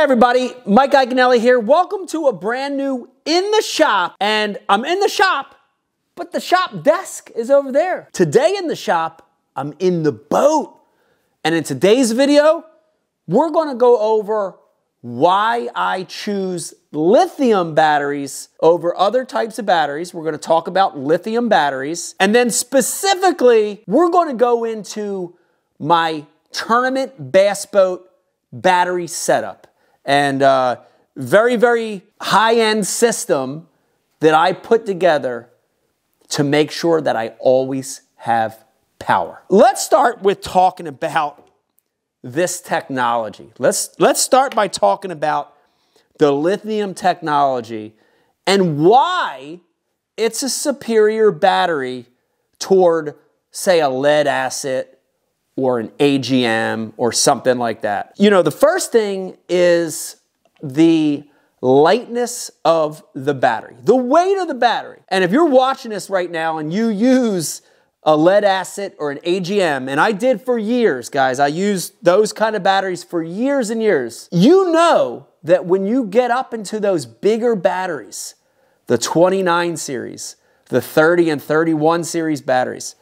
everybody, Mike Iaconelli here. Welcome to a brand new In the Shop. And I'm in the shop, but the shop desk is over there. Today in the shop, I'm in the boat. And in today's video, we're gonna go over why I choose lithium batteries over other types of batteries. We're gonna talk about lithium batteries. And then specifically, we're gonna go into my tournament bass boat battery setup. And very, very high-end system that I put together to make sure that I always have power. Let's start with talking about this technology. Let's start by talking about the lithium technology and why it's a superior battery toward, say, a lead acid or an AGM or something like that. You know, the first thing is the lightness of the battery, the weight of the battery. And if you're watching this right now and you use a lead acid or an AGM, and I did for years, guys, I used those kind of batteries for years and years. You know that when you get up into those bigger batteries, the 29 series, the 30 and 31 series batteries,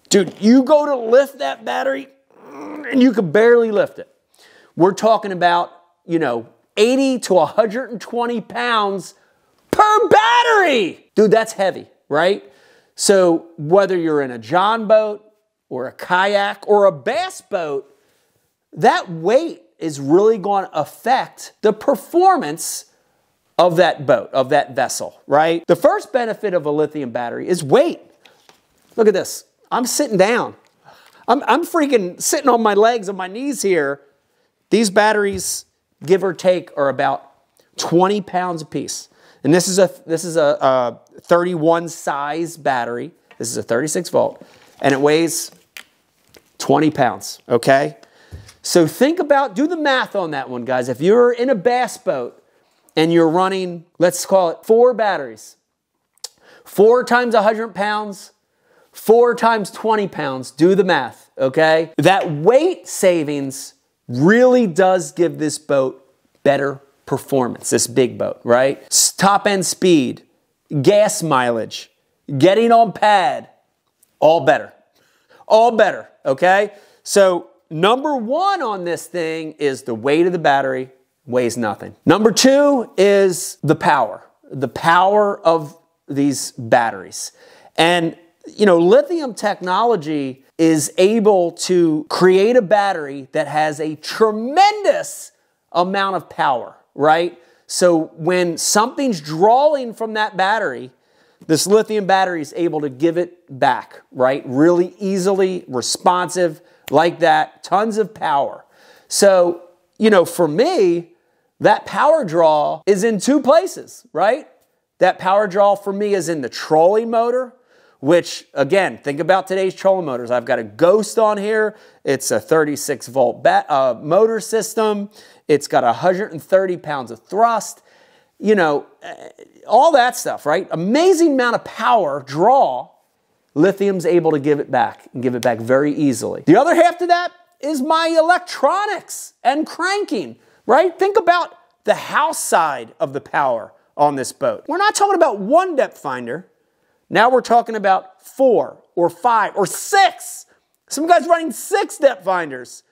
dude, you go to lift that battery and you can barely lift it. We're talking about, you know, 80 to 120 pounds per battery. Dude, that's heavy, right? So whether you're in a John boat or a kayak or a bass boat, that weight is really going to affect the performance of that boat, of that vessel, right? The first benefit of a lithium battery is weight. Look at this. I'm sitting down. I'm freaking sitting on my legs, on my knees here. These batteries, give or take, are about 20 pounds apiece. And this is a 31 size battery. This is a 36 volt, and it weighs 20 pounds, okay? So think about, do the math on that one, guys. If you're in a bass boat and you're running, let's call it 4 batteries, 4 times 100 pounds, 4 times 20 pounds, do the math, okay? That weight savings really does give this boat better performance, this big boat, right? Top end speed, gas mileage, getting on pad, all better, okay? So number 1 on this thing is the weight of the battery, weighs nothing. Number 2 is the power of these batteries. And you know, lithium technology is able to create a battery that has a tremendous amount of power, right? So when something's drawing from that battery, this lithium battery is able to give it back, right? Really easily, responsive, like that, tons of power. So, you know, for me, that power draw is in 2 places, right? That power draw for me is in the trolling motor, which, again, think about today's trolling motors. I've got a Ghost on here. It's a 36 volt motor system. It's got 130 pounds of thrust. You know, all that stuff, right? Amazing amount of power draw. Lithium's able to give it back and give it back very easily. The other half to that is my electronics and cranking, right? Think about the house side of the power on this boat. We're not talking about 1 depth finder. Now we're talking about 4 or 5 or 6. Some guys running 6 depth finders.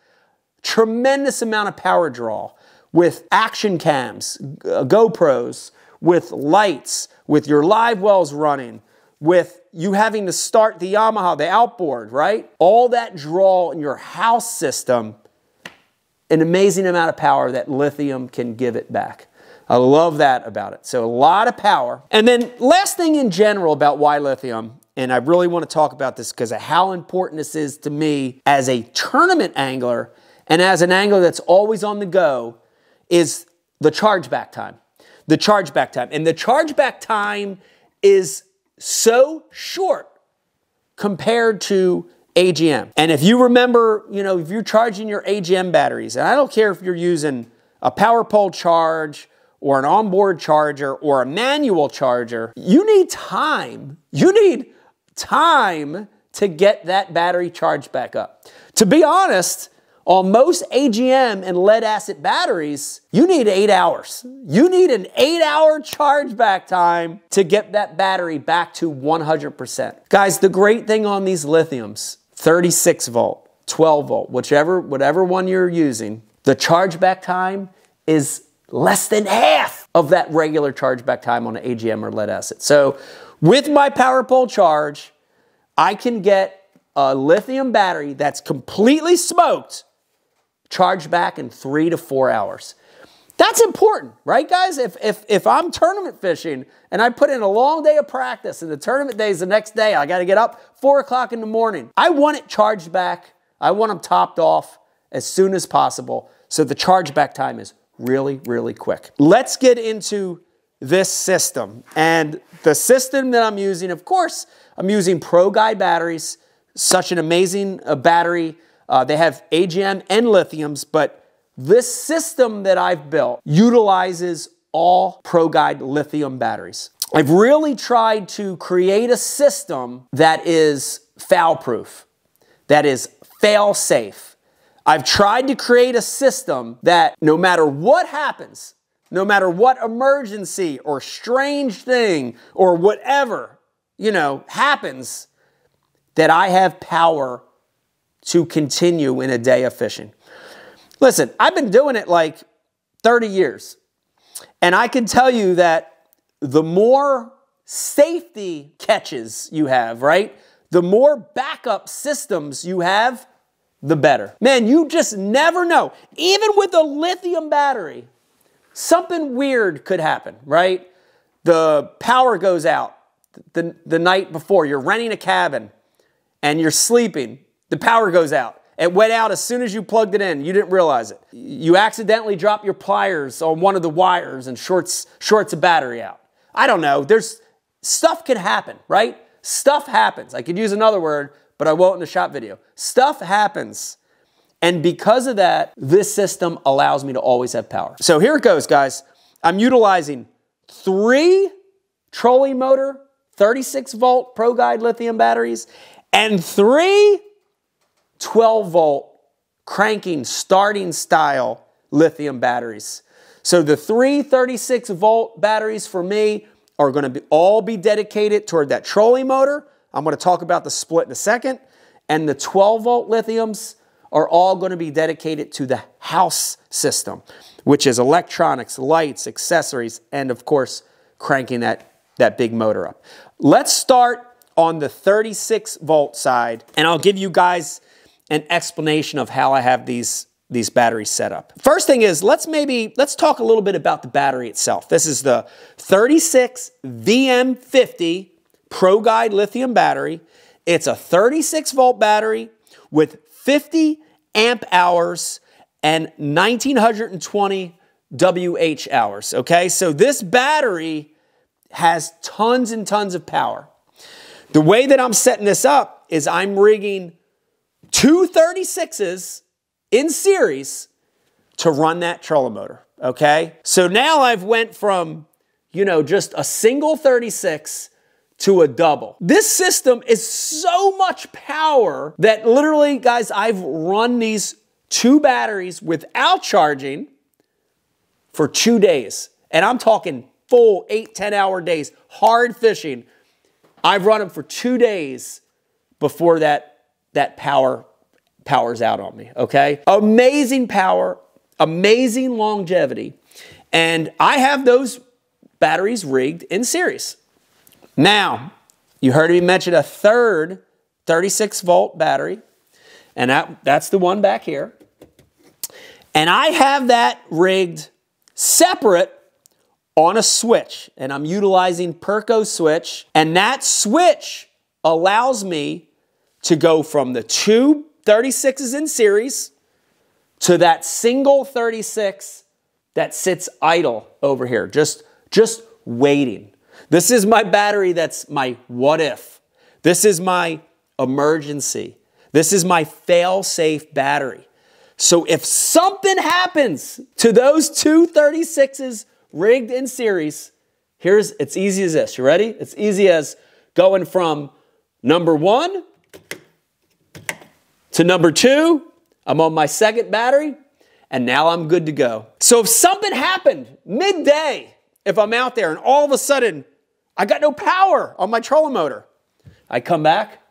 Tremendous amount of power draw with action cams, GoPros, with lights, with your live wells running, with you having to start the Yamaha, the outboard, right? All that draw in your house system, an amazing amount of power that lithium can give it back. I love that about it. So a lot of power. And then last thing in general about why lithium, and I really want to talk about this because of how important this is to me as a tournament angler and as an angler that's always on the go, is the chargeback time. The chargeback time. And the chargeback time is so short compared to AGM. And if you remember, you know, if you're charging your AGM batteries, and I don't care if you're using a power pole charge or an onboard charger or a manual charger, you need time. You need time to get that battery charged back up. To be honest, On most AGM and lead acid batteries, you need 8 hours. You need an 8-hour chargeback time to get that battery back to 100%. Guys, the great thing on these lithiums, 36 volt, 12 volt, whatever one you're using, the chargeback time is less than half of that regular chargeback time on an AGM or lead acid. So with my power pole charge, I can get a lithium battery that's completely smoked charged back in 3 to 4 hours. That's important, right, guys? If I'm tournament fishing and I put in a long day of practice and the tournament day is the next day, I got to get up 4 o'clock in the morning. I want it charged back. I want them topped off as soon as possible. So the chargeback time is really, really quick. Let's get into this system. And the system that I'm using, of course, I'm using ProGuide Batteries. Such an amazing battery. They have AGM and lithiums, but this system that I've built utilizes all ProGuide lithium batteries. I've really tried to create a system that is foul-proof, that is fail-safe. I've tried to create a system that no matter what happens, no matter what emergency or strange thing or whatever, happens, that I have power to continue in a day of fishing. Listen, I've been doing it like 30 years. And I can tell you that the more safety catches you have, right? The more backup systems you have, the better. Man, you just never know. Even with a lithium battery, something weird could happen, right? The power goes out the night before. You're renting a cabin and you're sleeping. The power goes out. It went out as soon as you plugged it in. You didn't realize it. You accidentally drop your pliers on one of the wires and shorts a battery out. I don't know. Stuff can happen, right? Stuff happens. I could use another word, but I won't in the shop video. Stuff happens. And because of that, this system allows me to always have power. So here it goes, guys. I'm utilizing 3 trolling motor, 36 volt ProGuide lithium batteries, and 3 12 volt cranking starting style lithium batteries. So the 3 36 volt batteries for me are going to all be dedicated toward that trolling motor. I'm going to talk about the split in a second. And the 12 volt lithiums are all going to be dedicated to the house system, which is electronics, lights, accessories, and of course, cranking that big motor up. Let's start on the 36 volt side, and I'll give you guys an explanation of how I have these batteries set up. First thing is, let's talk a little bit about the battery itself. This is the 36 VM50 ProGuide lithium battery. It's a 36 volt battery with 50 amp hours and 1920 WH hours, okay? So this battery has tons and tons of power. The way that I'm setting this up is I'm rigging 2 36s in series to run that trolling motor, okay? So now I've went from, just a single 36 to a double. This system is so much power that literally, guys, I've run these 2 batteries without charging for 2 days. And I'm talking full 8-10 hour days, hard fishing. I've run them for 2 days before that powers out on me, okay? Amazing power, amazing longevity, and I have those batteries rigged in series. Now, you heard me mention a third 36 volt battery, and that's the one back here. And I have that rigged separate on a switch, and I'm utilizing Perco switch, and that switch allows me to go from the 2 36s in series to that single 36 that sits idle over here, just waiting. This is my battery that's my what if. This is my emergency. This is my fail-safe battery. So if something happens to those 2 36s rigged in series, it's easy as this. You ready? It's easy as going from number 1 to number 2. I'm on my second battery, and now I'm good to go. So if something happened midday, if I'm out there and all of a sudden I got no power on my trolling motor, I come back,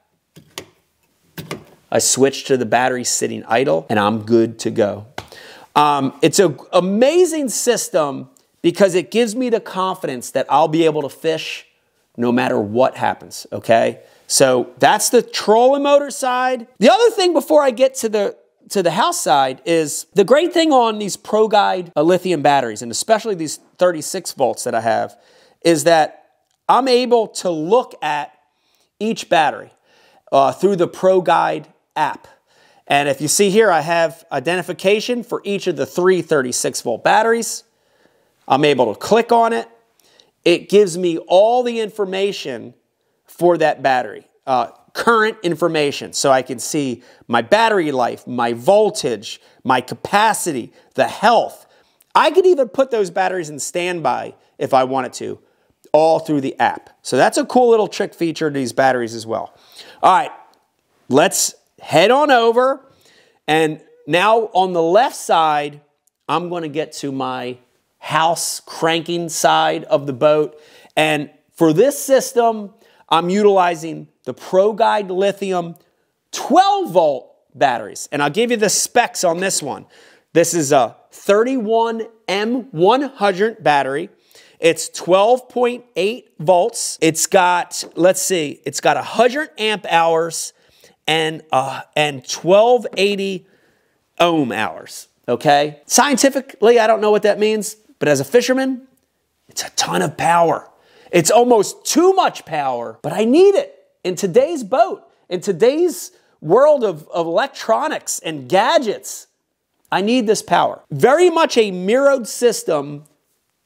I switch to the battery sitting idle, and I'm good to go. It's an amazing system because it gives me the confidence that I'll be able to fish no matter what happens, okay? So that's the trolling motor side. The other thing before I get to the house side is the great thing on these ProGuide lithium batteries, and especially these 36 volts that I have, is that I'm able to look at each battery through the ProGuide app. And if you see here, I have identification for each of the 3 36-volt batteries. I'm able to click on it. It gives me all the information for that battery, current information. So I can see my battery life, my voltage, my capacity, the health. I could even put those batteries in standby if I wanted to, all through the app. So that's a cool little trick feature to these batteries as well. All right, let's head on over. And now on the left side, I'm going to get to my house cranking side of the boat. And for this system, I'm utilizing the ProGuide Lithium 12-volt batteries. And I'll give you the specs on this one. This is a 31M100 battery. It's 12.8 volts. It's got, let's see, it's got 100 amp hours and 1280 ohm hours, okay? Scientifically, I don't know what that means, but as a fisherman, it's a ton of power. It's almost too much power, but I need it in today's boat, in today's world of electronics and gadgets. I need this power. Very much a mirrored system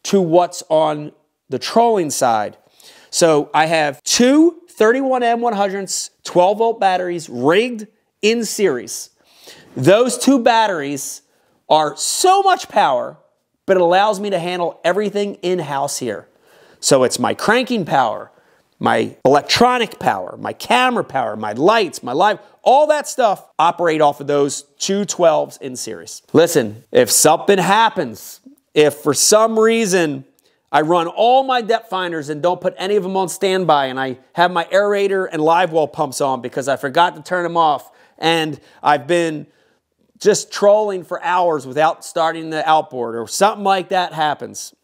to what's on the trolling side. So I have two 31M100s 12-volt batteries rigged in series. Those two batteries are so much power, but it allows me to handle everything in-house here. So it's my cranking power, my electronic power, my camera power, my lights, my live, all that stuff operate off of those two 12s in series. Listen, if something happens, if for some reason I run all my depth finders and don't put any of them on standby, and I have my aerator and live well pumps on because I forgot to turn them off, and I've been just trolling for hours without starting the outboard, or something like that happens,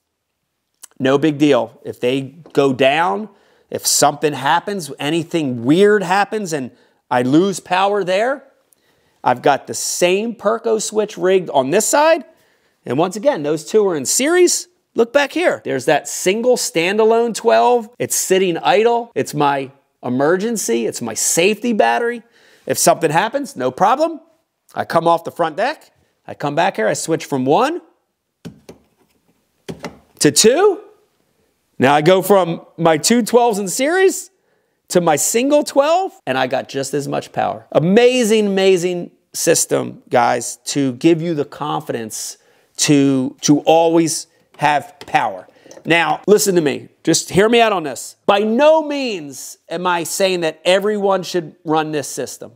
no big deal. If they go down, if something happens, anything weird happens and I lose power there, I've got the same Perco switch rigged on this side. And once again, those two are in series. Look back here. There's that single standalone 12. It's sitting idle. It's my emergency. It's my safety battery. If something happens, no problem. I come off the front deck. I come back here. I switch from 1 to 2. Now I go from my two 12s in series to my single 12, and I got just as much power. Amazing, amazing system, guys, to give you the confidence to always have power. Now, listen to me. Just hear me out on this. By no means am I saying that everyone should run this system.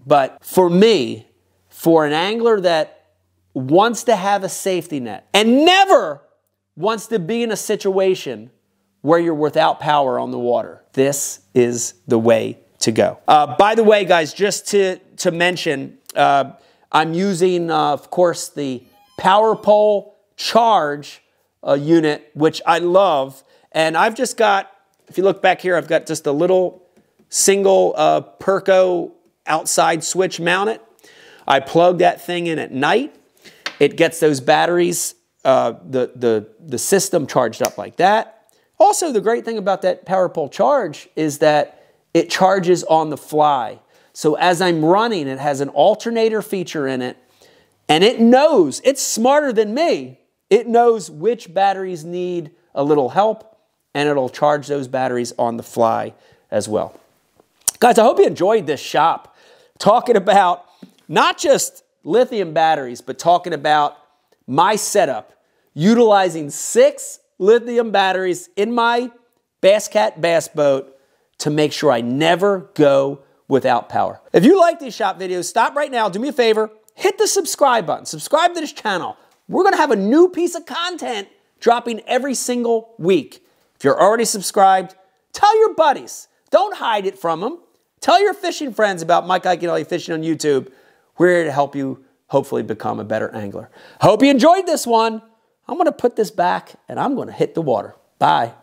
But for me, for an angler that wants to have a safety net and never wants to be in a situation where you're without power on the water, this is the way to go. By the way, guys, just to mention, I'm using, of course, the Power Pole Charge unit, which I love. And I've just got, if you look back here, I've got just a little single Perco outside switch mounted. I plug that thing in at night. It gets those batteries, the system charged up like that. Also, the great thing about that Power Pole Charge is that it charges on the fly. So as I'm running, it has an alternator feature in it, and it knows, it's smarter than me. It knows which batteries need a little help, and it'll charge those batteries on the fly as well. Guys, I hope you enjoyed this shop, talking about not just lithium batteries, but talking about my setup, utilizing 6 lithium batteries in my Bass Cat bass boat to make sure I never go without power. If you like these shop videos, stop right now, do me a favor, hit the subscribe button. Subscribe to this channel. We're going to have a new piece of content dropping every single week. If you're already subscribed, tell your buddies. Don't hide it from them. Tell your fishing friends about Mike Iaconelli Fishing on YouTube. We're here to help you hopefully become a better angler. Hope you enjoyed this one. I'm going to put this back and I'm going to hit the water. Bye.